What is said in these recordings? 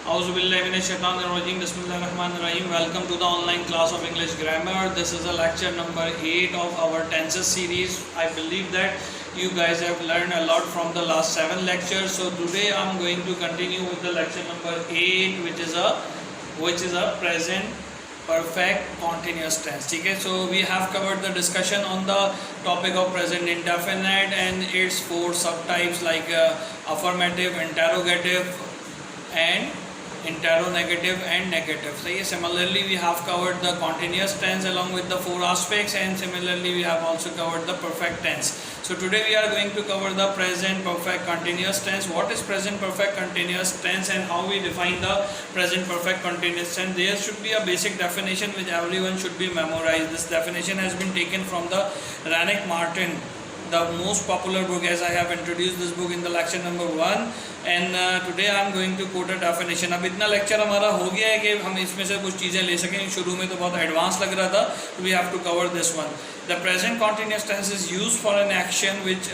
Auzubillahiminash-shaytanir-rajim. Bismillahir-rahmanir-rahim. Welcome to the online class of English grammar. This is a lecture number 8 of our tenses series. I believe that you guys have learned a lot from the last 7 lectures. So today I am going to continue with the lecture number 8, which is a present perfect continuous tense. Okay, so we have covered the discussion on the topic of present indefinite and its 4 subtypes like affirmative, interrogative and interrogative and negative. So yeah, similarly we have covered the continuous tense along with the 4 aspects, and similarly we have also covered the perfect tense. So today we are going to cover the present perfect continuous tense. What is present perfect continuous tense and how we define the present perfect continuous tense? There should be a basic definition which everyone should be memorized. This definition has been taken from the Rannick Martin, the most popular book, as I have introduced this book in the lecture number 1, and today I am going to quote a definition. अब इतना lecture हमारा हो गया है कि हम इसमें से कुछ चीज़ें ले सकें. शुरू में तो बहुत एडवांस लग रहा था. We have to cover this one. The present continuous tense is used for an action which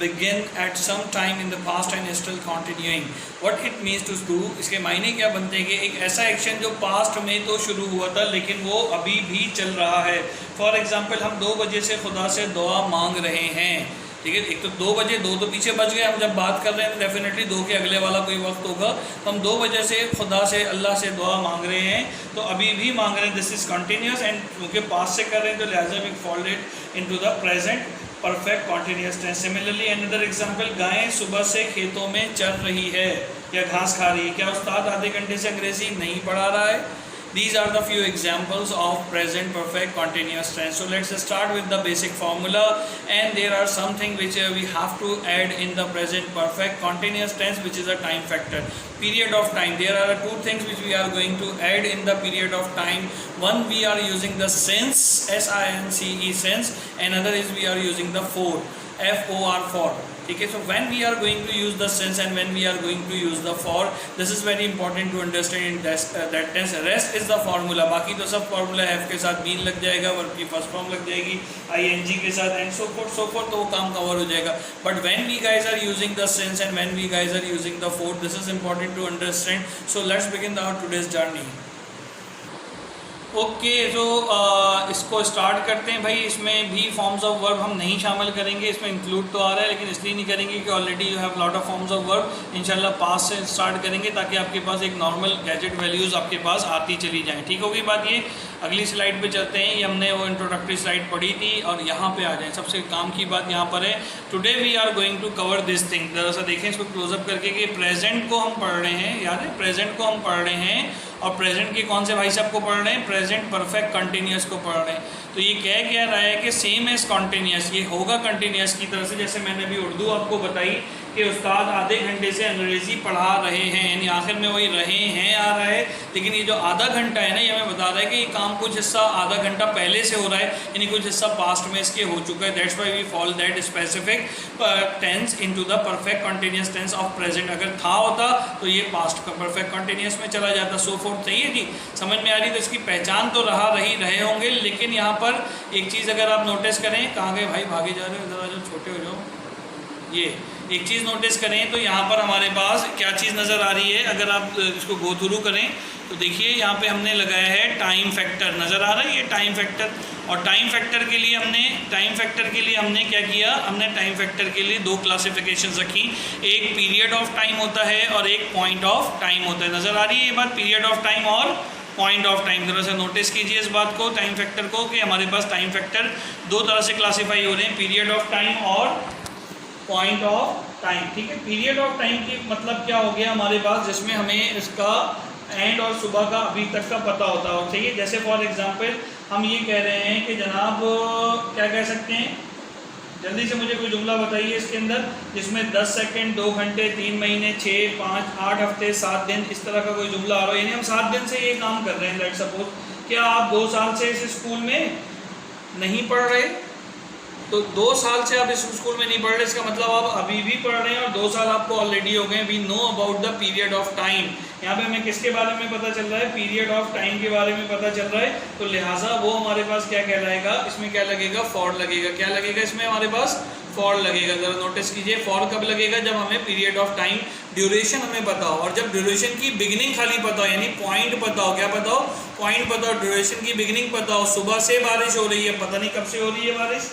begin at some time in the past and is still continuing. What it means to do, इसके मायने क्या बनते हैं कि एक ऐसा action जो past में तो शुरू हुआ था लेकिन वो अभी भी चल रहा है. फॉर एग्जाम्पल हम 2 बजे से खुदा से दुआ मांग रहे हैं. ठीक है, एक तो 2 बजे, 2 तो पीछे बच गए. हम जब बात कर रहे हैं तो डेफिनेटली 2 के अगले वाला कोई वक्त होगा. तो हम 2 बजे से खुदा से, अल्लाह से दुआ मांग रहे हैं, तो अभी भी मांग रहे हैं. दिस इज कंटिन्यूस एंड क्योंकि पास्ट से कर रहे हैं तो लिहाजा we fold it into the present perfect continuous tense. Similarly another example, गायें सुबह से खेतों में चल रही है या घास खा रही है. क्या उस्ताद आधे घंटे से अंग्रेजी नहीं पढ़ा रहा है? These are the few examples of present perfect continuous tense. So let's start with the basic formula, and there are something which we have to add in the present perfect continuous tense, which is a time factor. Period of time. There are 2 things which we are going to add in the period of time. One, we are using the since, S-I-N-C-E, since. Another is we are using the for, F-O-R, for. Okay, so when we are going to use the since and when we are going to use the for, this is very important to understand in that tense. Rest is the formula. बाकी तो सब formula have के साथ been लग जाएगा, verb की first form लग जाएगी, ing के साथ and so forth, तो वो काम cover हो जाएगा. But when we guys are using the since and when we guys are using the for, this is important to understand. So let's begin our today's journey. Okay, तो इसको start करते हैं. भाई इसमें भी फॉर्म्स ऑफ वर्ब हम नहीं शामिल करेंगे. इसमें इंक्लूड तो आ रहा है लेकिन इसलिए नहीं करेंगे कि already you have lot of forms of verb. इंशाल्लाह पास से स्टार्ट करेंगे ताकि आपके पास एक नॉर्मल गैजेट वैल्यूज़ आपके पास आती चली जाएँ. ठीक होगी बात ये. अगली स्लाइड पे चलते हैं. ये हमने वो इंट्रोडक्टरी स्लाइड पढ़ी थी और यहाँ पे आ जाए. सबसे काम की बात यहाँ पर है, today we are going to cover this thing. ज़रा सा देखें इसको क्लोजअप करके कि प्रेजेंट को हम पढ़ रहे हैं. याद है, प्रेजेंट को हम पढ़ रहे हैं और प्रेजेंट के कौन से भाई साहब को पढ़ रहे हैं? प्रेजेंट परफेक्ट कंटिन्यूस को पढ़ रहे हैं. तो ये कह क्या रहा है कि सेम एज कंटिन्यूस, ये होगा कंटिन्यूस की तरह से. जैसे मैंने अभी उर्दू आपको बताई कि उस्ताद आधे घंटे से अंग्रेज़ी पढ़ा रहे हैं, यानी आखिर में वही रहे हैं आ रहा है, लेकिन ये जो आधा घंटा है ना, ये हमें बता रहा है कि ये काम कुछ हिस्सा आधा घंटा पहले से हो रहा है, यानी कुछ हिस्सा पास्ट में इसके हो चुका है. That's why we fall that specific tense into the perfect continuous tense of present. अगर था होता तो ये पास्ट का परफेक्ट कंटिन्यूस में चला जाता. सो फोर्थ. सही है जी, समझ में आ रही? तो इसकी पहचान तो रहे होंगे, लेकिन यहाँ पर एक चीज़ अगर आप नोटिस करें, कहाँ गए भाई, भागे जा रहे हो, ज़रा जो छोटे हो जाओ. ये एक चीज़ नोटिस करें तो यहाँ पर हमारे पास क्या चीज़ नज़र आ रही है. अगर आप इसको गो थ्रू करें तो देखिए यहाँ पे हमने लगाया है टाइम फैक्टर. नज़र आ रहा है ये टाइम फैक्टर. और टाइम फैक्टर के लिए हमने क्या किया, हमने टाइम फैक्टर के लिए 2 क्लासिफिकेशन रखी. एक पीरियड ऑफ टाइम होता है और एक पॉइंट ऑफ टाइम होता है. नज़र आ रही है ये बात, पीरियड ऑफ टाइम और पॉइंट ऑफ टाइम. ज़रा सा नोटिस कीजिए इस बात को, टाइम फैक्टर को, कि हमारे पास टाइम फैक्टर 2 तरह से क्लासीफाई हो रहे हैं, पीरियड ऑफ टाइम और पॉइंट ऑफ टाइम. ठीक है, पीरियड ऑफ टाइम की मतलब क्या हो गया हमारे पास, जिसमें हमें इसका एंड और सुबह का अभी तक का पता होता हो. चाहिए, जैसे फॉर एग्जांपल हम ये कह रहे हैं कि जनाब क्या कह सकते हैं, जल्दी से मुझे कोई जुमला बताइए इसके अंदर जिसमें 10 सेकंड, 2 घंटे, 3 महीने, 6, 5, 8 हफ्ते, 7 दिन, इस तरह का कोई जुमला आ रहा है. यानी हम 7 दिन से ये काम कर रहे हैं. लेट्स सपोज, क्या आप 2 साल से इस स्कूल में नहीं पढ़ रहे? तो 2 साल से आप इस स्कूल में नहीं पढ़ रहे, इसका मतलब आप अभी भी पढ़ रहे हैं और 2 साल आपको ऑलरेडी हो गए. We know about the period of time. यहाँ पे हमें किसके बारे में पता चल रहा है? पीरियड ऑफ टाइम के बारे में पता चल रहा है. तो लिहाजा वो हमारे पास क्या कहलाएगा, इसमें क्या लगेगा? फॉर लगेगा. क्या लगेगा इसमें हमारे पास? फॉर लगेगा. जरा नोटिस कीजिए, फॉर कब लगेगा? जब हमें पीरियड ऑफ टाइम ड्यूरेशन हमें पता हो, और जब ड्यूरेशन की बिगिनिंग खाली पता हो, यानी पॉइंट पता हो, क्या पता हो, पॉइंट पता हो, ड्यूरेशन की बिगिनिंग पता हो, सुबह से बारिश हो रही है, पता नहीं कब से हो रही है बारिश,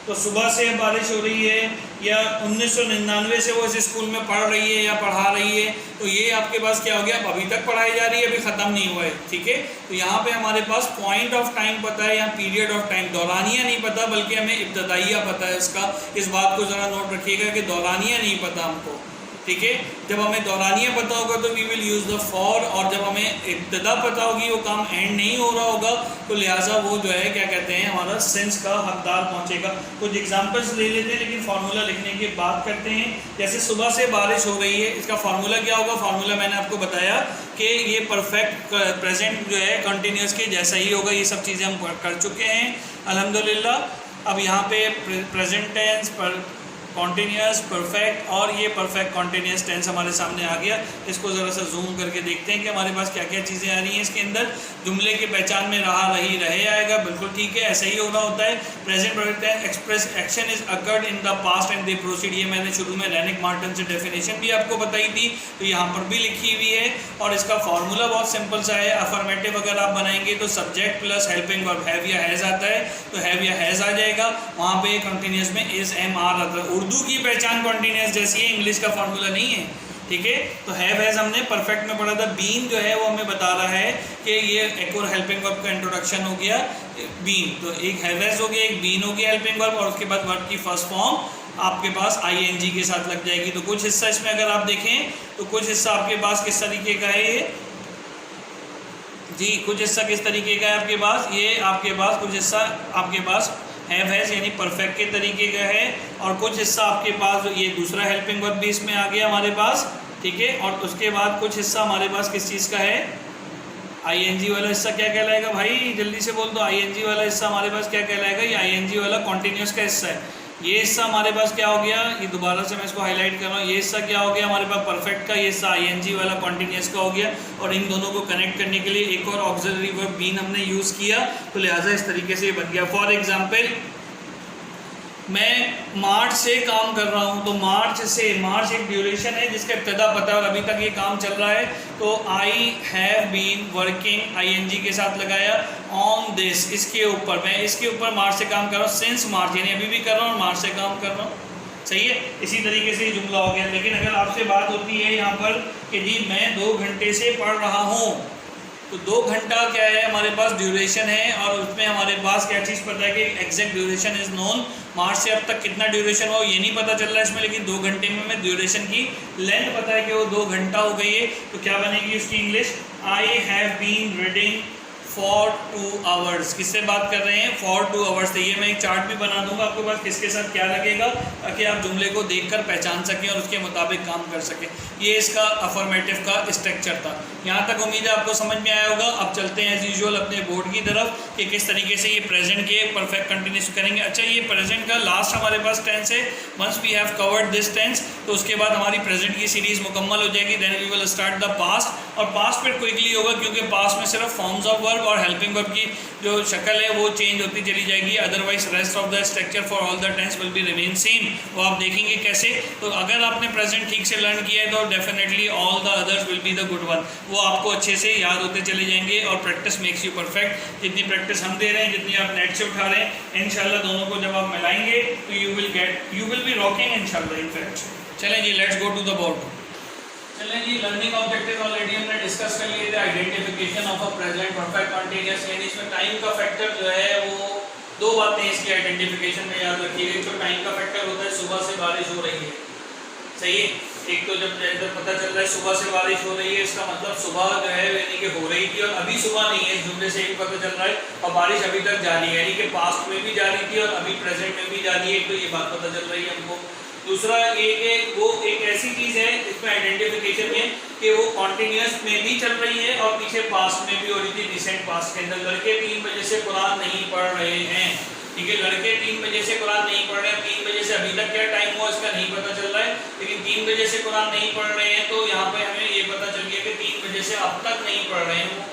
तो सुबह से बारिश हो रही है, या 1999 से वो इस स्कूल में पढ़ रही है या पढ़ा रही है, तो ये आपके पास क्या हो गया, अब अभी तक पढ़ाई जा रही है, अभी ख़त्म नहीं हुआ है, ठीक है। तो यहाँ पे हमारे पास पॉइंट ऑफ टाइम पता है या पीरियड ऑफ टाइम, दौरानिया नहीं पता, बल्कि हमें इब्तदाइया पता है उसका। इस बात को ज़रा नोट रखिएगा कि दौरानिया नहीं पता हमको, ठीक है। जब हमें दौरानिया पता होगा तो we will use the for, और जब हमें इब्तदा पता होगी, वो काम एंड नहीं हो रहा होगा, तो लिहाजा वो जो है क्या कहते हैं, हमारा सेंस का हकदार पहुंचेगा। कुछ एग्जांपल्स ले लेते हैं, लेकिन फार्मूला लिखने की बात करते हैं। जैसे सुबह से बारिश हो रही है, इसका फार्मूला क्या होगा, फार्मूला मैंने आपको बताया कि ये परफेक्ट प्रेजेंट जो है कंटिन्यूस के जैसा ही होगा। ये सब चीज़ें हम कर चुके हैं अल्हम्दुलिल्लाह। अब यहाँ पे प्रेजेंट टेंस पर कॉन्टीन्यूस, परफेक्ट, और ये परफेक्ट कॉन्टीन्यूस टेंस हमारे सामने आ गया। इसको ज़रा सा जूम करके देखते हैं कि हमारे पास क्या क्या चीज़ें आ रही हैं इसके अंदर। जुमले की पहचान में रहा, रही, रहे आएगा, बिल्कुल ठीक है, ऐसा ही होना होता है। Present perfect tense, express action is occurred in the past and they proceed, ये मैंने शुरू में रेनिक मार्टिन से डेफिनेशन भी आपको बताई थी, तो यहाँ पर भी लिखी हुई है। और इसका फॉर्मूला बहुत सिंपल सा है। अफर्मेटिव अगर आप बनाएंगे तो subject plus helping verb have या हैज़ आता है, तो हैव या हैज़ आ जाएगा। वहाँ पे कंटिन्यूस में इज, एम, आर आता है। उर्दू की पहचान कॉन्टिन्यूस जैसी है, इंग्लिश का फॉर्मूला नहीं है, ठीक है। तो हैव हैज हमने परफेक्ट में पढ़ा था। बीन जो है वो हमें बता रहा है कि ये एक और हेल्पिंग वर्ब का इंट्रोडक्शन हो गया, बीन। तो एक हैव हैज हो गया, एक बीन हो गया हेल्पिंग वर्ब, और उसके बाद वर्ब की फर्स्ट फॉर्म आपके पास आईएनजी के साथ लग जाएगी। तो कुछ हिस्सा इसमें अगर आप देखें तो कुछ हिस्सा आपके पास किस तरीके का है, ये जी कुछ हिस्सा किस तरीके का है आपके पास, ये आपके पास कुछ हिस्सा आपके पास हैव हैज यानी परफेक्ट के तरीके का है, और कुछ हिस्सा आपके पास ये दूसरा हेल्पिंग वर्ब भी इसमें आ गया हमारे पास, ठीक है। और उसके बाद कुछ हिस्सा हमारे पास किस चीज़ का है, आईएनजी वाला हिस्सा क्या कहलाएगा भाई, जल्दी से बोल दो। आईएनजी वाला हिस्सा हमारे पास क्या कहलाएगा, ये आईएनजी वाला कॉन्टिन्यूस का हिस्सा है। ये हिस्सा हमारे पास क्या हो गया, ये दोबारा से मैं इसको हाईलाइट कर रहा हूँ, ये हिस्सा क्या हो गया हमारे पास परफेक्ट का, ये हिस्सा आईएनजी वाला कॉन्टिन्यूस का हो गया। और इन दोनों को कनेक्ट करने के लिए एक और ऑक्सिलरी वर्ब बीन हमने यूज़ किया, तो लिहाजा इस तरीके से ये बन गया। फॉर एग्जाम्पल, मैं मार्च से काम कर रहा हूँ, तो मार्च से, मार्च एक ड्यूरेशन है जिसका इब्तदा पता है और अभी तक ये काम चल रहा है, तो I have been working, ING के साथ लगाया, ऑन दिस, इसके ऊपर, मैं इसके ऊपर मार्च से काम कर रहा हूँ, सिंस मार्च यानी अभी भी कर रहा हूँ और मार्च से काम कर रहा हूँ, सही है। इसी तरीके से ये जुमला हो गया। लेकिन अगर आपसे बात होती है यहाँ पर कि जी मैं 2 घंटे से पढ़ रहा हूँ, तो 2 घंटा क्या है हमारे पास ड्यूरेशन है, और उसमें हमारे पास क्या चीज़ पता है कि एग्जैक्ट ड्यूरेशन इज नोन। मार्च से अब तक कितना ड्यूरेशन हो ये नहीं पता चल रहा है इसमें, लेकिन 2 घंटे में मैं ड्यूरेशन की लेंथ पता है कि वो 2 घंटा हो गई है। तो क्या बनेगी उसकी English, I have been reading for 2 hours. किससे बात कर रहे हैं, फॉर 2 आवर्स। तो ये मैं एक चार्ट भी बना दूंगा आपके पास किसके साथ क्या लगेगा, ताकि आप जुमले को देखकर पहचान सकें और उसके मुताबिक काम कर सकें। ये इसका अफर्मेटिव का स्ट्रक्चर था। यहाँ तक उम्मीद है आपको समझ में आया होगा। अब चलते हैं एज यूजुअल अपने बोर्ड की तरफ कि किस तरीके से ये प्रेजेंट के परफेक्ट कंटिन्यूस करेंगे। अच्छा, ये प्रेजेंट का लास्ट हमारे पास टेंस है। Once we have covered this tense, तो उसके बाद हमारी प्रेजेंट की सीरीज मुकम्मल हो जाएगी। Then we will start the past, और पास्ट फिर क्विकली होगा क्योंकि पास्ट में सिर्फ फॉर्म्स ऑफ वर्ब और हेल्पिंग वर्ब की जो शक्ल है वो चेंज होती चली जाएगी। Otherwise rest of the structure for all the tense will be remain same. वो आप देखेंगे कैसे। तो अगर आपने प्रेजेंट ठीक से लर्न किया है तो definitely all the others will be the good one. वो आपको अच्छे से याद होते चले जाएंगे, और प्रैक्टिस मेक्स यू परफेक्ट। जितनी प्रैक्टिस हम दे रहे हैं, जितनी आप नेट से उठा रहे हैं, इंशाल्लाह दोनों को जब आप मिलाएंगे तो यू विल बी रॉकिंग इंशाल्लाह। इनफैक्ट चलें जी, let's go to the board. चलें जी, लर्निंग ऑब्जेक्टिव ऑलरेडी हमने डिस्कस कर लिए थे। Identification of a present perfect continuous, यानी इसमें टाइम का फैक्टर जो है वो 2 बातें इसकी आइडेंटिफिकेशन में याद रखिएगा। जो टाइम का फैक्टर होता है सुबह से बारिश हो रही है, सही है। एक तो जब पता चल रहा है सुबह से बारिश हो रही है, इसका मतलब सुबह जो है यानी कि हो रही थी और अभी सुबह नहीं है, इस जुमले से ही पता चल रहा है। और बारिश अभी तक जारी है, यानी कि पास्ट में भी जारी थी और अभी प्रेजेंट में भी जारी है, तो ये बात पता चल रही है हमको। दूसरा ये कि वो एक ऐसी चीज़ है इसमें आइडेंटिफिकेशन में कि वो कॉन्टिन्यूस में भी चल रही है और पीछे पास्ट में भी हो रही थी, रिसेंट पास्ट के अंदर। लड़के 3 बजे से कुरान नहीं पढ़ रहे हैं, ठीक है। लड़के 3 बजे से कुरान नहीं पढ़ रहे हैं। 3 बजे से अभी तक क्या टाइम हुआ इसका नहीं पता चल रहा है, लेकिन 3 बजे से कुरान नहीं पढ़ रहे हैं, तो यहाँ पे हमें ये पता चल गया कि 3 बजे से अब तक नहीं पढ़ रहे हैं वो,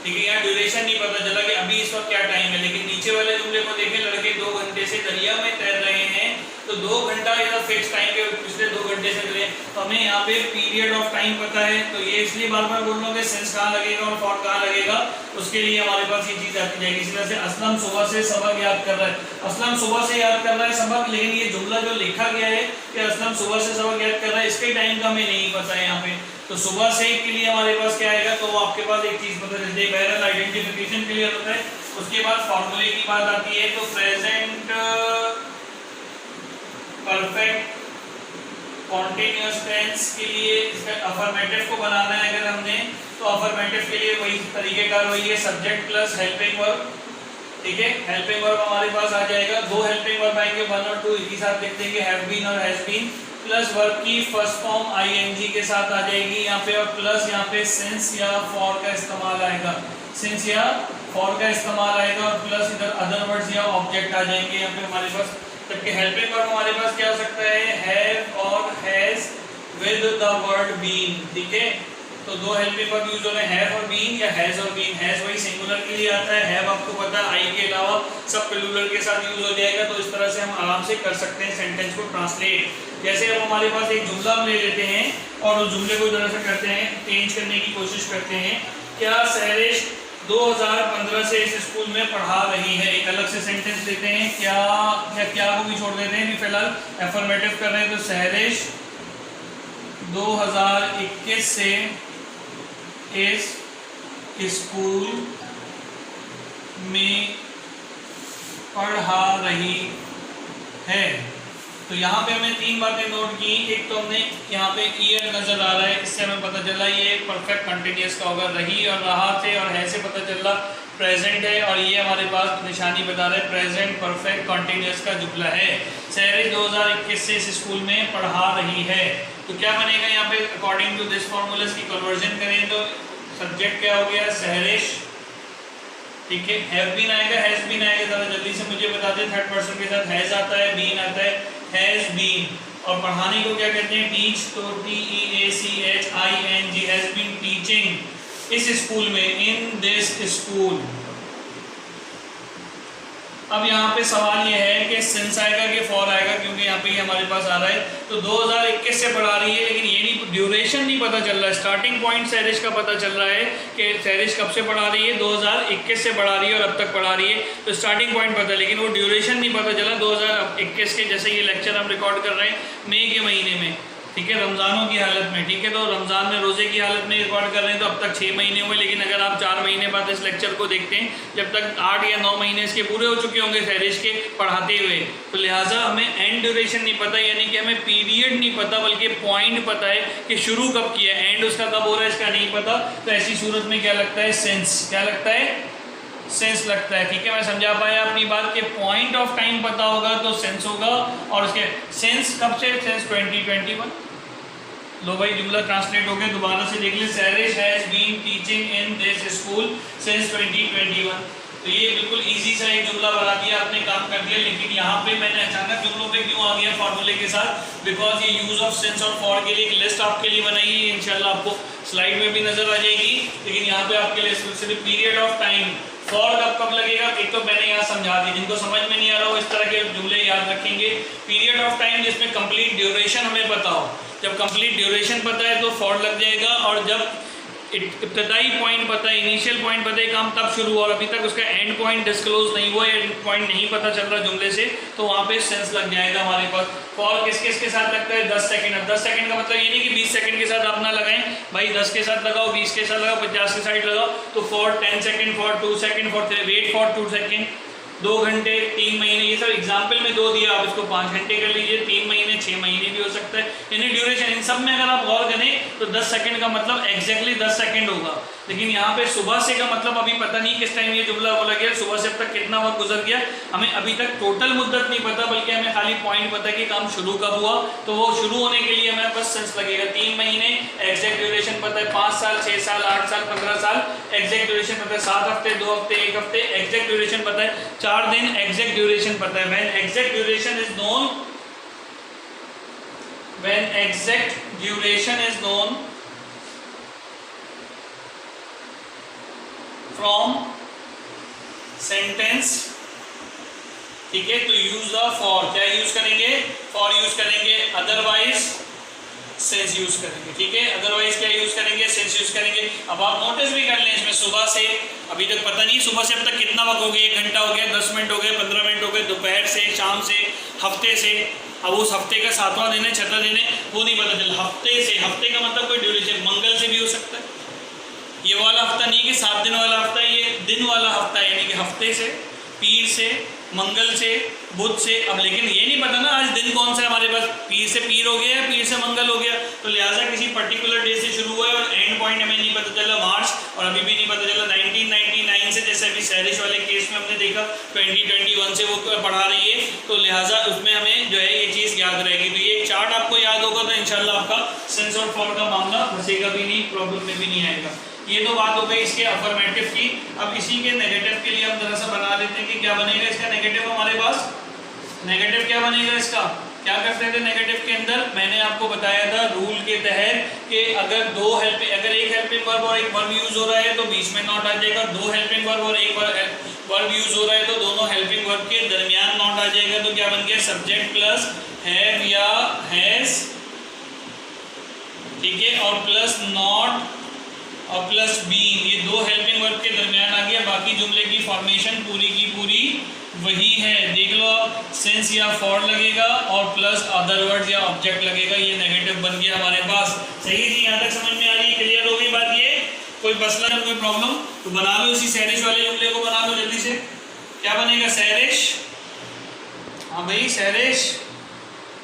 ठीक है। यहाँ ड्यूरेशन नहीं पता चला कि अभी इस वक्त क्या टाइम है। लेकिन नीचे वाले जुमले को देखें, लड़के 2 घंटे से दरिया में तैर रहे हैं, तो 2 घंटा या फिक्स टाइम के पिछले 2 घंटे से करें, तो हमें यहाँ पे पीरियड ऑफ टाइम पता है, तो ये इसलिए बार बार बोल रहा हूँ कि सेंस कहाँ लगेगा और फॉर कहाँ लगेगा, उसके लिए हमारे पास ये चीज आती जाएगी। इसी तरह से असलम सुबह से सबक याद कर रहा है, असलम सुबह से याद कर रहा है सबक, लेकिन ये जुमला जो लिखा गया है कि असलम सुबह से सबक याद कर रहा है, इसके टाइम का हमें नहीं पता है यहाँ पे। तो सुबह से के लिए हमारे पास क्या आएगा, तो आपके पास एक चीज पता चलती है, बहरहाल आइडेंटिफिकेशन क्लियर होता है। उसके बाद फॉर्मूले की बात आती है, तो प्रेजेंट परफेक्ट कॉन्टिन्यूअस टेंस के लिए इसका अफर्मेटिव को बनाना है अगर हमने, तो अफर्मेटिव के लिए वही तरीकेकार वही है, सब्जेक्ट प्लस हेल्पिंग वर्ब। ठीक है, हेल्पिंग वर्ब हमारे पास आ जाएगा, 2 हेल्पिंग वर्ब आएंगे, 1 और 2 एक ही साथ लिख देंगे, हैव बीन और हैज बीन, प्लस वर्ब की फर्स्ट फॉर्म आईएनजी के साथ आ जाएगी यहाँ पे, और प्लस यहाँ पे सिंस या फॉर का इस्तेमाल आएगा, सिंस या फॉर का इस्तेमाल आएगा, और प्लस इधर अदर वर्ड्स या ऑब्जेक्ट आ जाएंगे यहाँ पे हमारे पास। जबकि हेल्पिंग वर्ब हमारे पास क्या हो सकता है, हैव और has with the word been. ठीक है, तो 2 हेल्पिंग वर्ब यूज हो रहे हैं, हैव और बीन या हैज और बीन। हैज वही सिंगुलर के लिए आता है, हैव आपको पता है आई के अलावा सब प्लूरल के साथ यूज हो जाएगा। तो इस तरह से हम आराम से कर सकते हैं सेंटेंस को ट्रांसलेट। जैसे अब हमारे पास एक जुमला हम ले लेते हैं और उस जुमले को इस तरह से करते हैं, चेंज करने की कोशिश करते हैं, क्या सहरिश 2015 से इस स्कूल में पढ़ा रही है। एक अलग से सेंटेंस लेते हैं, क्या या क्या को भी छोड़ देते हैं, फिलहाल एफर्मेटिव कर रहे हैं, तो सहरिश 2021 से इस स्कूल में पढ़ा रही है। तो यहाँ पे हमने 3 बातें नोट की। एक तो हमने यहाँ पे ईयर नजर आ रहा है, इससे हमें पता चला ये परफेक्ट कंटिन्यूअस का होगा, रही और रहा थे और है से पता चल रहा प्रेजेंट है, और ये हमारे पास निशानी बता रहे प्रेजेंट परफेक्ट कंटिन्यूअस का जुमला है। सहरिश 2021 से इस स्कूल में पढ़ा रही है, तो क्या बनेगा यहाँ पे, अकॉर्डिंग टू दिस फॉर्मूला की कन्वर्जन करें तो सब्जेक्ट क्या हो गया, सहरिश। ठीक है, हैव बीन आएगा, हैज बीन आएगा, जरा जल्दी से मुझे बता दें, थर्ड पर्सन के साथ हैज आता है, बीन आता है, हैज बीन। और पढ़ाने को क्या कहते हैं, टीच, तो TEACHING, हैज बीन टीचिंग इस स्कूल में, इन दिस स्कूल। अब यहाँ पे सवाल ये है कि सिंस आएगा कि फॉर आएगा, क्योंकि यहाँ पे ये हमारे पास आ रहा है, तो 2021 से पढ़ा रही है, लेकिन ये नहीं, ड्यूरेशन नहीं पता चल रहा है। स्टार्टिंग पॉइंट सहरिश का पता चल रहा है कि सहरिश कब से पढ़ा रही है, 2021 से पढ़ा रही है और अब तक पढ़ा रही है, तो स्टार्टिंग पॉइंट पता है, लेकिन वो ड्यूरेशन नहीं पता चला 2021 के। जैसे ये लेक्चर हम रिकॉर्ड कर रहे हैं मई के महीने में, ठीक है, रमज़ानों की हालत में। ठीक है, तो रमज़ान में रोज़े की हालत में रिकॉर्ड कर रहे हैं, तो अब तक 6 महीने हुए, लेकिन अगर आप 4 महीने बाद इस लेक्चर को देखते हैं, जब तक 8 या 9 महीने इसके पूरे हो चुके होंगे सहरिश के पढ़ाते हुए, तो लिहाजा हमें एंड ड्यूरेशन नहीं पता, यानी कि हमें पीरियड नहीं पता, बल्कि पॉइंट पता है कि शुरू कब किया, एंड उसका कब हो रहा है इसका नहीं पता। तो ऐसी सूरत में क्या लगता है, सेंस। क्या लगता है, सेंस लगता है। ठीक है, मैं समझा पाया अपनी बात के पॉइंट ऑफ टाइम पता होगा तो सेंस होगा, और उसके सेंस कब से, सेंस 2021। लो भाई, जुमला ट्रांसलेट हो गया, दोबारा से देख ले, Sahrish has been teaching in this school since 2021। तो ये बिल्कुल इजी सा एक जुमला बना दिया आपने, काम कर दिया। लेकिन यहाँ पे मैंने अचानक जुमलों पे क्यों आ गया फार्मूले के साथ, बिकॉज ये यूज ऑफ सिंस और फॉर के लिए एक लिस्ट आपके लिए बनाई है, इंशाल्लाह आपको स्लाइड में भी नजर आ जाएगी। लेकिन यहाँ पे आपके लिए सिर्फ पीरियड ऑफ टाइम, फॉर कब लगेगा, एक तो मैंने यहाँ समझा दी, जिनको समझ में नहीं आ रहा हो इस तरह के जुमले याद रखेंगे। पीरियड ऑफ टाइम जिसमें कंप्लीट ड्यूरेशन हमें पता हो, जब कंप्लीट ड्यूरेशन पता है तो फॉर लग जाएगा, और जब इब्तदाई पॉइंट पता है, इनिशियल पॉइंट पता है, काम तब शुरू हुआ और अभी तक उसका एंड पॉइंट डिस्क्लोज नहीं हुआ, एंड पॉइंट नहीं पता चल रहा जुमले से, तो वहाँ पे सेंस लग जाएगा हमारे पास। फॉर किस किस के साथ लगता है, 10 सेकंड। अब 10 सेकंड का मतलब ये नहीं कि 20 सेकंड के साथ आप ना लगाएं भाई, 10 के साथ लगाओ, 20 के साथ लगाओ, 50 के साथ लगाओ। तो for 10 second, for 2 second, for wait for 2 second, 2 घंटे, 3 महीने, ये सब एग्जाम्पल में 2 दिया, आप इसको 5 घंटे कर लीजिए, 3 महीने, 6 महीने भी हो सकता है। यानी ड्यूरेशन इन सब में अगर आप गौर करें तो 10 सेकंड का मतलब एग्जैक्टली 10 सेकंड होगा। लेकिन यहाँ पे सुबह से का मतलब अभी पता नहीं किस टाइम ये जुमला बोला गया, सुबह से अब तक कितना वक्त गुजर गया, हमें अभी तक टोटल मुद्दत नहीं पता, बल्कि हमें खाली पॉइंट पता है कि काम शुरू कब हुआ। तो वो शुरू होने के लिए हमें बस सेंस लगेगा। 3 महीने एग्जैक्ट ड्यूरेशन पता है, 5 साल, 6 साल, 8 साल, 15 साल एग्जैक्ट ड्यूरेशन पता है, 7 हफ्ते, 2 हफ्ते, 1 हफ्ते एग्जैक्ट ड्यूरेशन पता है, 4 दिन एग्जैक्ट ड्यूरेशन पता है। When exact duration is known, when exact duration is known from sentence ठीक है, तो यूज द फॉर, क्या यूज करेंगे, फॉर यूज करेंगे, अदरवाइज सिंस यूज करेंगे। ठीक है, अदरवाइज क्या यूज करेंगे, सिंस यूज करेंगे। अब आप नोटिस भी कर लें इसमें, सुबह से अभी तक पता नहीं सुबह से अब तक कितना वक्त हो गया, 1 घंटा हो गया, 10 मिनट हो गए, 15 मिनट हो गए, दोपहर से, शाम से, हफ्ते से। अब उस हफ्ते का 7वां दिन है, 6वां दिन है, वो नहीं पता चला। हफ्ते से, हफ्ते का मतलब कोई ड्यूरेशन, मंगल से भी हो सकता है। ये वाला हफ्ता नहीं कि 7 दिन वाला हफ्ता, ये दिन वाला हफ्ता है, यानी कि हफ्ते से, पीर से, मंगल से, बुध से। अब लेकिन ये नहीं पता ना आज दिन कौन सा है हमारे पास, पीर से पीर हो गया या पीर से मंगल हो गया, तो लिहाजा किसी पर्टिकुलर डे से शुरू हुआ है और एंड पॉइंट हमें नहीं पता चला मार्च, और अभी भी नहीं पता चला 1999 से, जैसे अभी सैरिश वाले केस में हमने देखा 2021 से वो पढ़ा रही है, तो लिहाजा उसमें हमें जो है ये चीज़ याद रहेगी। तो ये चार्ट आपको याद होगा तो इंशाल्लाह आपका सेंस और फॉर का मामला फंसेगा भी नहीं, प्रॉब्लम में भी नहीं आएगा। ये तो बात हो गई इसके अफर्मेटिव की। अब इसी के नेगेटिव के लिए हम जरा सा बना लेते हैं कि क्या बनेगा इसका नेगेटिव हमारे पास। नेगेटिव क्या बनेगा इसका, क्या करते थे नेगेटिव के अंदर, मैंने आपको बताया था रूल के तहत कि अगर अगर एक हेल्पिंग वर्ब और एक वर्ब यूज हो रहा है तो बीच में नॉट आ जाएगा, 2 हेल्पिंग वर्ब और एक वर्ब यूज हो रहा है तो दोनों हेल्पिंग वर्ब के दरमियान नॉट आ जाएगा। तो क्या बन गया, सब्जेक्ट प्लस हैव या हैज, ठीक है, और प्लस नॉट और प्लस बीन, ये 2 हेल्पिंग वर्ब के दरमियान आ गया। बाकी जुमले की फॉर्मेशन पूरी की पूरी वही है, देख लो, सिंस या फॉर लगेगा और प्लस अदर वर्ड्स या ऑब्जेक्ट लगेगा, ये नेगेटिव बन गया हमारे पास। सही है जी, यहाँ तक समझ में आ रही है, क्लियर हो गई बात। ये कोई मसला है, कोई प्रॉब्लम, तो बना लो इसी सैरिश वाले जुमले को, बना लो जल्दी से। क्या बनेगा, सैरिश, हाँ भाई सैरिश,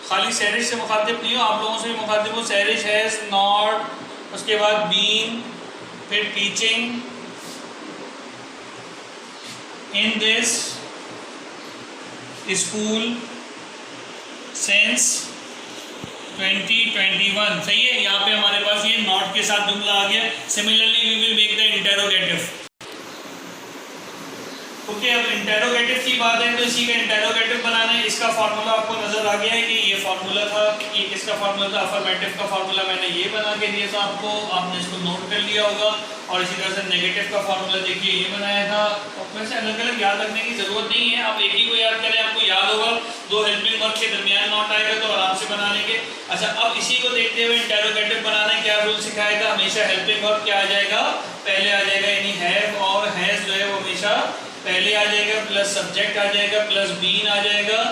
खाली सैरिश से मुखातिब नहीं हो, आप लोगों से भी मुखातिब हो। सैरिश हैज नॉट, उसके बाद बीन, फिर teaching in this school since 2021। सही है, यहाँ पे हमारे पास ये नॉट के साथ जुमला आ गया। Similarly we will make the interrogative. Okay, अब इंटेरोगेटिव की बात है तो इसी का इंटेरोगेटिव बनाना है। इसका फार्मूला आपको नजर आ गया है कि ये फार्मूला था, ये किसका फार्मूला था, अफर्मेटिव का फार्मूला मैंने ये बना के दिया था आपको, आपने इसको नोट कर लिया होगा। और इसी तरह से नेगेटिव का फार्मूला देखिए ये बनाया था। और वैसे अलग अलग याद रखने की जरूरत नहीं है, आप एक ही को याद करें, आपको याद होगा। 2 हेल्पिंग वर्ब के दरमियान नॉट आएगा तो आराम से बना लेंगे। अच्छा, अब इसी को देखते हुए इंटेरोगेटिव बनाना क्या रूल सिखाया था, हमेशा हेल्पिंग वर्ब क्या आ जाएगा, पहले आ जाएगा, यानी हैव और हैज जो है वो हमेशा पहले आ जाएगा, प्लस सब्जेक्ट आ जाएगा, प्लस बीन आ जाएगा,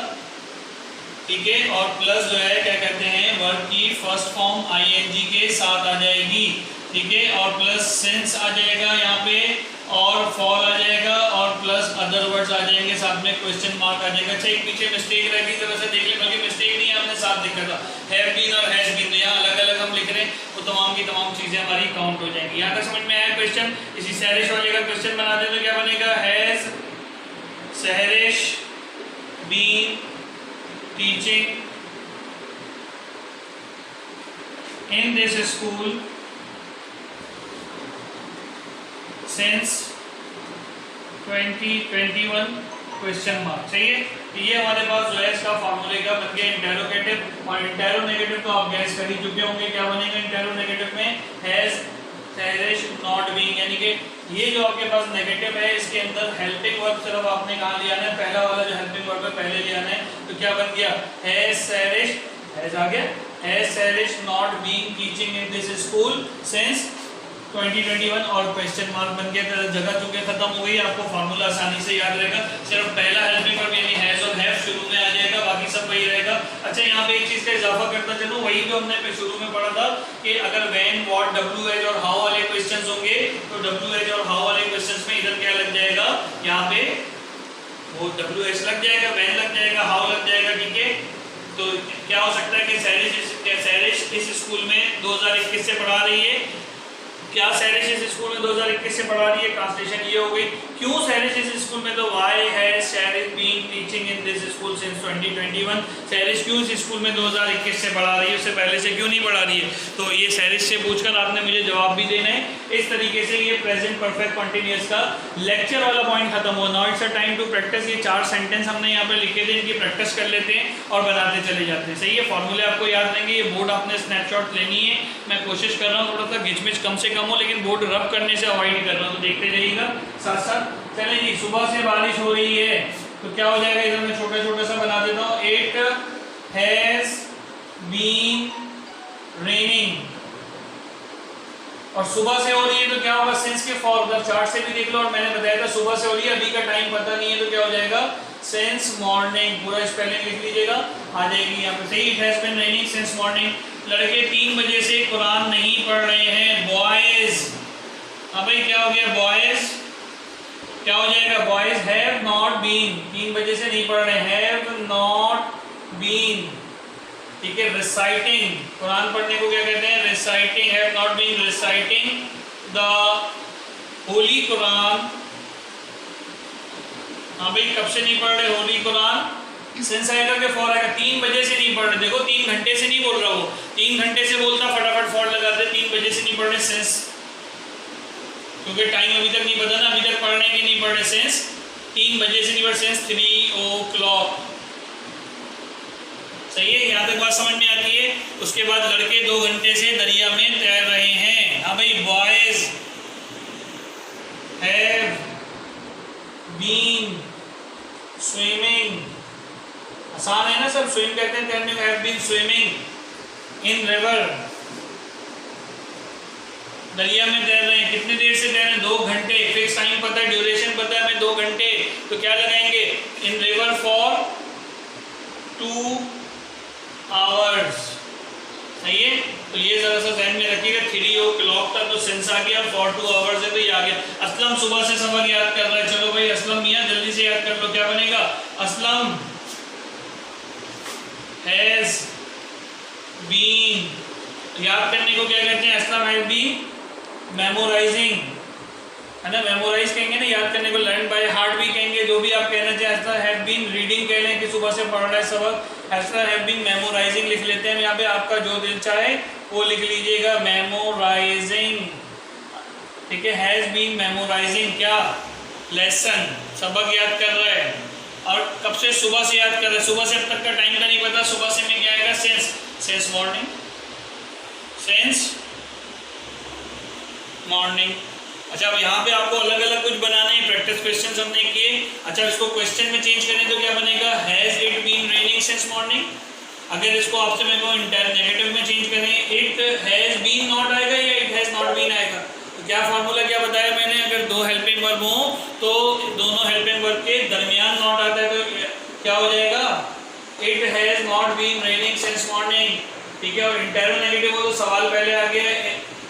ठीक है, और प्लस जो है क्या कहते हैं, वर्ब की फर्स्ट फॉर्म आईएनजी के साथ आ जाएगी, ठीक है, और प्लस सिंस आ जाएगा यहाँ पे, और फॉर आ जाएगा, और प्लस अदर वर्ड्स आ जाएंगे, साथ में क्वेश्चन मार्क आ जाएगा। अच्छा, एक पीछे मिस्टेक रह गई, जरा सा देख ले, बल्कि मिस्टेक नहीं है, हमने साथ लिखा था हैव बीन और हैज बीन, यहाँ अलग अलग हम लिख रहे हैं, वो तमाम की तमाम चीजें हमारी काउंट हो जाएंगी। यहाँ तक समझ में आया क्वेश्चन। इसी सैरिश वाले का क्वेश्चन बना दे तो क्या बनेगा, has Sahrish been teaching in this school since 2021 question mark. सही है, ये हमारे पास जो है इसका फार्मूले का बन गया इंटेरोगेटिव। और इंटेरोनेगेटिव तो आप गैस कर ही चुके होंगे, क्या बनेगा इंटेरोनेगेटिव में, हैज सहरिश नॉट बीइंग, यानी कि ये जो आपके पास नेगेटिव है इसके अंदर हेल्पिंग वर्ब सिर्फ आपने कहाँ ले आना है, पहला वाला जो हेल्पिंग वर्ब है पहले ले आना है। तो क्या बन गया, हैज सहरिश, हैज आ गया, has Sahrish not being teaching in this school since 2021 और क्वेश्चन मार्क बन गया, तो जगह चुके खत्म हो गई। आपको फार्मूला आसानी से याद रहेगा, सिर्फ पहला हेल्पिंग वर्ब यानी हैज और हैव शुरू में आ जाएगा, बाकी सब वही रहेगा। अच्छा, यहाँ पे एक चीज का इजाफा करता चलूं, वही जो हमने शुरू में पढ़ा था कि अगर व्हेन, व्हाट, डब्ल्यू एच और हाउ वाले क्वेश्चंस होंगे तो डब्ल्यू एच और हाउ वाले क्वेश्चंस में इधर क्या लग जाएगा, यहाँ पे वो डब्ल्यू एच लग जाएगा, व्हेन लग जाएगा, हाउ लग जाएगा, ठीक है। तो क्या हो सकता है कि सैरिश इस स्कूल में 2021 से पढ़ा रही है, क्या सैरिश इस स्कूल में 2021 से पढ़ा रही है, ट्रांसलेशन ये हो गई। क्यों सैरिश इस स्कूल में, तो why has Sehrish been teaching in this school since 2021, Sehrish क्यों इस स्कूल में 2021 से पढ़ा रही है, उससे पहले से क्यों नहीं पढ़ा रही है। तो ये सैरिश से पूछकर आपने मुझे जवाब भी देना है। इस तरीके से ये प्रेजेंट परफेक्ट कंटिन्यूअस का लेक्चर वाला पॉइंट खत्म हुआ। Now it's a time to practice. ये 4 सेंटेंस हमने यहाँ पे लिखे थे, इनकी प्रैक्टिस कर लेते हैं और बनाते चले जाते हैं। सही है, फॉर्मूले आपको याद रहेंगे। ये बोर्ड आपने स्नैपशॉट लेनी है, मैं कोशिश कर रहा हूँ थोड़ा सा घिचमिच कम से कम हो, लेकिन बोर्ड रब करने से अवॉइड कर रहा हूँ, तो देखते जाइएगा साथ साथ। चले जी, सुबह से बारिश हो रही है, तो क्या हो जाएगा, इधर मैं छोटा छोटा सा बना देता हूँ, इट हैज बीन रेनिंग, और सुबह से हो रही है तो क्या होगा, सिंस के फॉर, उधर चार्ट से भी देख लो, और मैंने बताया था सुबह से हो रही है, अभी का टाइम पता नहीं है, तो क्या हो जाएगा, सिंस मॉर्निंग, पूरा स्पेलिंग लिख लीजिएगा, आ जाएगी यहाँ पे सही, it has been raining since morning. लड़के 3 बजे से कुरान नहीं पढ़ रहे हैं, बॉयज, हाँ भाई क्या हो गया, बॉयज क्या हो जाएगा, बॉयज हैव नॉट बीन, 3 बजे से नहीं पढ़ रहे, हैव नॉट बीन, ठीक है, रिसाइटिंग, कुरान पढ़ने को क्या कहते हैं, reciting, have not been reciting the holy Quran, हाँ भाई कब से नहीं पढ़ रहे होली कुरान, सेंस आएगा कि फॉर आएगा, 3 बजे से नहीं पढ़ रहे, देखो 3 घंटे से नहीं बोल रहा, वो 3 घंटे से बोलता फटाफट फॉर लगाते, 3 बजे से नहीं पढ़ रहे सेंस, क्योंकि टाइम अभी तक नहीं पता ना, अभी तक पढ़ रहे कि नहीं पढ़ रहे, सेंस 3 बजे से नहीं पढ़, सेंस 3 o'clock, सही है, यहाँ तक बात समझ में आती है। उसके बाद लड़के 2 घंटे से दरिया में तैर रहे हैं, हाँ भाई बॉयज हैव बीन स्विमिंग, आसान है ना सब, स्विम कहते हैं तैरने को, have been swimming in river, दरिया में तैर रहे हैं, कितनी देर से तैर रहे हैं, 2 घंटे, फिक्स टाइम पता है, ड्यूरेशन पता है हमें 2 घंटे, तो क्या लगाएंगे, इन रिवर फॉर 2 hours, सही है, तो ये जरा सा ध्यान में रखिएगा, 3 o'clock तक तो सेंस आ गया, फॉर 2 hours है तो ये आ गया। असलम सुबह से सबक याद कर रहा है, चलो भाई असलम मियाँ जल्दी से याद कर लो, क्या बनेगा, असलम हैज बीन, याद करने को क्या कहते हैं, असलम हैज बीन मेमोराइजिंग, है ना, मेमोराइज कहेंगे ना, याद करने को लर्न बाय हार्ट भी कहेंगे, जो भी आप कहना चाहें, असलम हैज बीन रीडिंग कह लें कि सुबह से पढ़ रहा है सबक, असलम हैज बीन मेमोराइजिंग लिख लेते हैं, यहाँ पे आपका जो दिल चाहे वो लिख लीजिएगा, मेमोराइजिंग, ठीक है, हैज बीन मेमोराइजिंग क्या, लेसन, सबक याद कर रहा है, और कब से, सुबह से याद कर रहा है, सुबह से अब तक का टाइम का नहीं पता, सुबह से में क्या आएगा, sense, sense morning, sense morning. अच्छा अब यहाँ पे आपको अलग अलग कुछ बनाने हैं, प्रैक्टिस क्वेश्चंस हमने किए, अच्छा इसको क्वेश्चन में चेंज करें तो क्या बनेगा, has it been raining since morning, अगर इसको आपसे मैं कहूँ नेगेटिव में चेंज करें, इट हैज बीन नॉट आएगा या इट हैज नॉट बीन आएगा, तो क्या फार्मूला क्या बताया मैंने, अगर 2 हेल्पिंग वर्ब हो तो दोनों हेल्पिंग वर्ब के दरमियान नॉट आता है, तो क्या हो जाएगा, it has not been raining since morning, ठीक है, और इंटरोगेटिव हो तो सवाल पहले आ गया,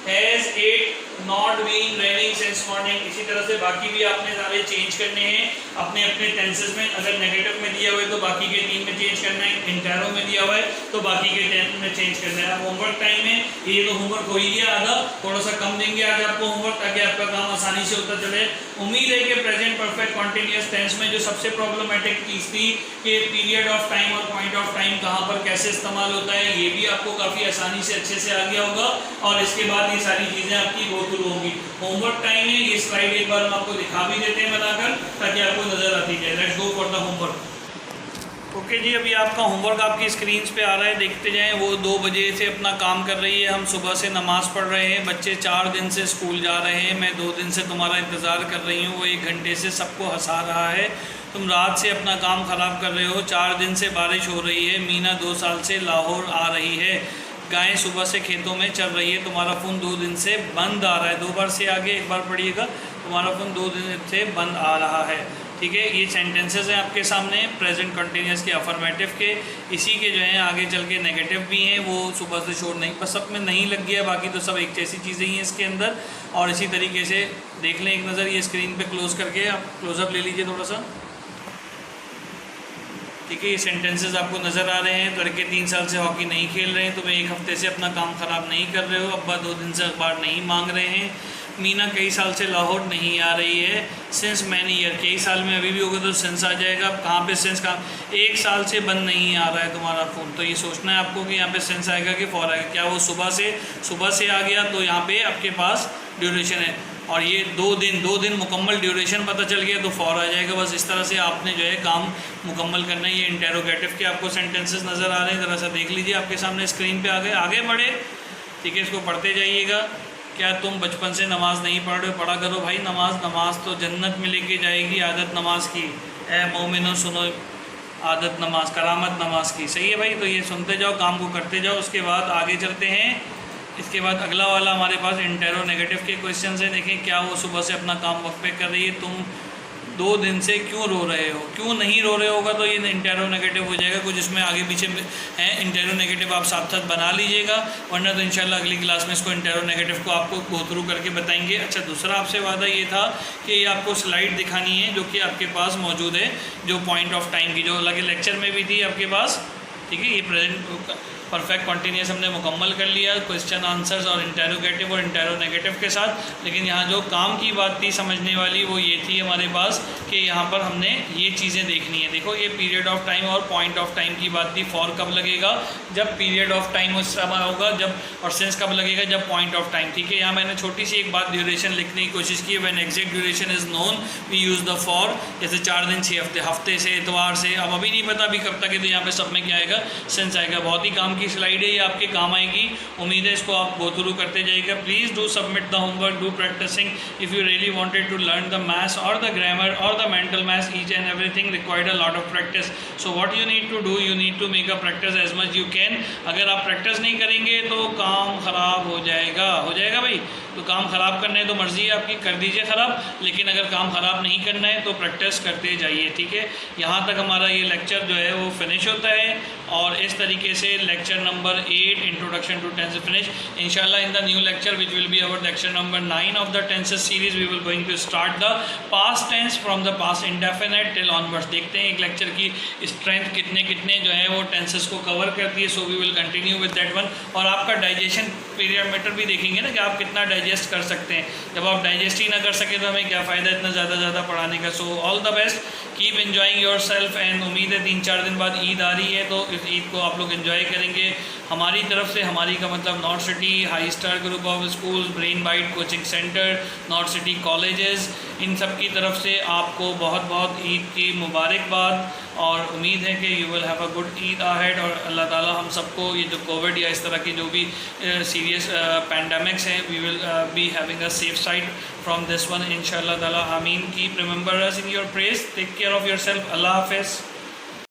has it not been raining since morning, इसी तरह से बाकी भी आपने सारे चेंज करने हैं अपने अपने टेंसेस में, अगर नेगेटिव में दिया हुआ है तो बाकी के 3 में चेंज करना है, इंटरो में दिया हुआ है तो बाकी के 10 में चेंज करना है। अब होमवर्क टाइम है, ये तो होमवर्क हो ही गया आधा, थोड़ा सा कम देंगे आज आपको होमवर्क ताकि आपका काम आसानी से होता चले। उम्मीद है कि प्रेजेंट परफेक्ट कॉन्टिन्यूअस टेंस में जो सबसे प्रॉब्लमेटिक चीज़ थी कि पीरियड ऑफ टाइम और पॉइंट ऑफ टाइम कहाँ पर कैसे इस्तेमाल होता है, ये भी आपको काफ़ी आसानी से अच्छे से आ गया होगा, और इसके बाद ये सारी चीज़ें आपकी गो थ्रू होंगी। होमवर्क टाइम है, ये स्लाइड एक बार हम आपको दिखा भी देते हैं बनाकर ताकि आपको नजर आती जाए। Let's go for the homework. Okay जी, अभी आपका होमवर्क आपकी स्क्रीन पे आ रहा है, देखते जाएं। वो 2 बजे से अपना काम कर रही है, हम सुबह से नमाज़ पढ़ रहे हैं, बच्चे 4 दिन से स्कूल जा रहे हैं, मैं 2 दिन से तुम्हारा इंतज़ार कर रही हूँ, वो 1 घंटे से सबको हंसा रहा है, तुम रात से अपना काम ख़राब कर रहे हो, 4 दिन से बारिश हो रही है, मीना 2 साल से लाहौर आ रही है, गायें सुबह से खेतों में चल रही है, तुम्हारा फ़ोन 2 दिन से बंद आ रहा है। 2 बार से आगे एक बार पढ़िएगा, तुम्हारा फ़ोन 2 दिन से बंद आ रहा है, ठीक है। ये सेंटेंसेस हैं आपके सामने प्रेजेंट कंटिन्यूअस के, अफर्मेटिव के, इसी के जो हैं आगे चल के नेगेटिव भी हैं, वो सुबह से शोर नहीं, बस सब में नहीं लग गया, बाकी तो सब एक जैसी चीज़ें ही हैं इसके अंदर। और इसी तरीके से देख लें एक नज़र, ये स्क्रीन पे क्लोज करके आप क्लोजअप ले लीजिए थोड़ा सा, ठीक है। ये सेंटेंसेस आपको नज़र आ रहे हैं। लड़के 3 साल से हॉकी नहीं खेल रहे हैं, तुम्हें 1 हफ्ते से अपना काम ख़राब नहीं कर रहे हो, अब्बा 2 दिन से अखबार नहीं मांग रहे हैं, मीना कई साल से लाहौर नहीं आ रही है, सिंस मैनी ईयर, कई साल में अभी भी होगा तो सेंस आ जाएगा। अब कहाँ पे सेंस, कहाँ, 1 साल से बंद नहीं आ रहा है तुम्हारा फ़ोन, तो ये सोचना है आपको कि यहाँ पे सेंस आएगा कि फॉर आएगा। क्या वो सुबह से आ गया तो यहाँ पे आपके पास ड्यूरेशन है, और ये 2 दिन मुकम्मल ड्यूरेशन पता चल गया तो फॉर आ जाएगा। बस इस तरह से आपने जो है काम मुकम्मल करना है। ये इंटेरोगेटिव के आपको सेंटेंसेस नज़र आ रहे हैं, ज़रा सा देख लीजिए, आपके सामने स्क्रीन पे आगे बढ़े, ठीक है, इसको पढ़ते जाइएगा। क्या तुम बचपन से नमाज़ नहीं पढ़ रहे हो? पढ़ा करो भाई नमाज तो जन्नत में लेके जाएगी आदत नमाज की, ए मोमिनो सुनो आदत नमाज, करामत नमाज की। सही है भाई, तो ये सुनते जाओ, काम को करते जाओ। उसके बाद आगे चलते हैं। इसके बाद अगला वाला हमारे पास इंटेरोनेगेटिव के क्वेश्चन है। देखें क्या वो सुबह से अपना काम वक्त पे कर रही है, तुम 2 दिन से क्यों रो रहे हो। क्यों नहीं रो रहे होगा तो ये इंटेरोनेगेटिव हो जाएगा। कुछ इसमें आगे पीछे हैं इंटेरोनेगेटिव, आप साथ साथ बना लीजिएगा, वरना तो इंशाल्लाह अगली क्लास में इसको इंटेरोनेगेटिव को आपको गो थ्रू करके बताएंगे। अच्छा, दूसरा आपसे वादा ये था कि ये आपको स्लाइड दिखानी है जो कि आपके पास मौजूद है, जो पॉइंट ऑफ टाइम की, जो अलग लेक्चर में भी थी आपके पास। ठीक है, ये प्रेजेंट परफेक्ट कॉन्टीन्यूस हमने मुकम्मल कर लिया, क्वेश्चन आंसर्स और इंटेरोगेटिव और इंटेरोनेगेटिव के साथ। लेकिन यहाँ जो काम की बात थी समझने वाली वो ये थी हमारे पास कि यहाँ पर हमने ये चीज़ें देखनी है। देखो ये पीरियड ऑफ टाइम और पॉइंट ऑफ टाइम की बात थी। फॉर कब लगेगा, जब पीरियड ऑफ टाइम उस समय होगा जब, और सिंस कब लगेगा, जब पॉइंट ऑफ टाइम। ठीक है, यहाँ मैंने छोटी सी एक बात ड्यूरेशन लिखने की कोशिश की। When exact duration is known we use the for. जैसे 4 दिन 6 हफ्ते, हफ्ते से, इतवार से, अब अभी नहीं पता अभी कब तक है, तो यहाँ पे सब में क्या आएगा, सिंस आएगा। बहुत ही काम की स्लाइड है ये, आपके काम आएगी। उम्मीद है इसको आप गो थ्रू करते जाइएगा। Please do submit the homework, do practicing if you really wanted to learn the maths और द ग्रामर और the mental maths, each and everything required a lot of practice. So what you need to do, you need to make a practice as much you can. अगर आप practice नहीं करेंगे तो काम ख़राब हो जाएगा। हो जाएगा भाई, तो काम ख़राब करना है तो मर्ज़ी है आपकी, कर दीजिए ख़राब, लेकिन अगर काम ख़राब नहीं करना है तो प्रैक्टिस करते जाइए। ठीक है, यहाँ तक हमारा ये लेक्चर जो है वो फिनिश होता है। और इस तरीके से lecture number 8 introduction to tense finish. इंशाल्लाह in the new lecture which will be our lecture number 9 of the tenses series, we will going to start the past tense from the past indefinite till onwards. देखते हैं एक lecture की strength कितने कितने जो है वो टेंसेस को कवर करती है। So we will continue with that one. और आपका डाइजेशन पीरियड भी देखेंगे ना कि आप कितना डाइजेस्ट कर सकते हैं। जब आप डाइजेस्ट ही ना कर सके तो हमें क्या फ़ायदा इतना ज़्यादा पढ़ाने का। So all the best, keep enjoying your self. And उम्मीद है 3-4 दिन बाद ईद आ रही है, तो इस ईद को आप लोग एंजॉय करेंगे। हमारी तरफ से, हमारी का मतलब North City High Star group of schools, Brain Bite coaching centre, North City colleges, इन सब की तरफ से आपको बहुत बहुत ईद की मुबारकबाद। और उम्मीद है कि you will have a good Eid ahead. और अल्लाह ताला हम सबको ये जो कोविड या इस तरह की जो भी सीरियस पैंडमिक्स हैं, we will be having a safe side from this one इंशाअल्लाह ताला। आमीन। Keep remember us in your prayers. Take care of yourself. अल्लाह हाफ़िज़।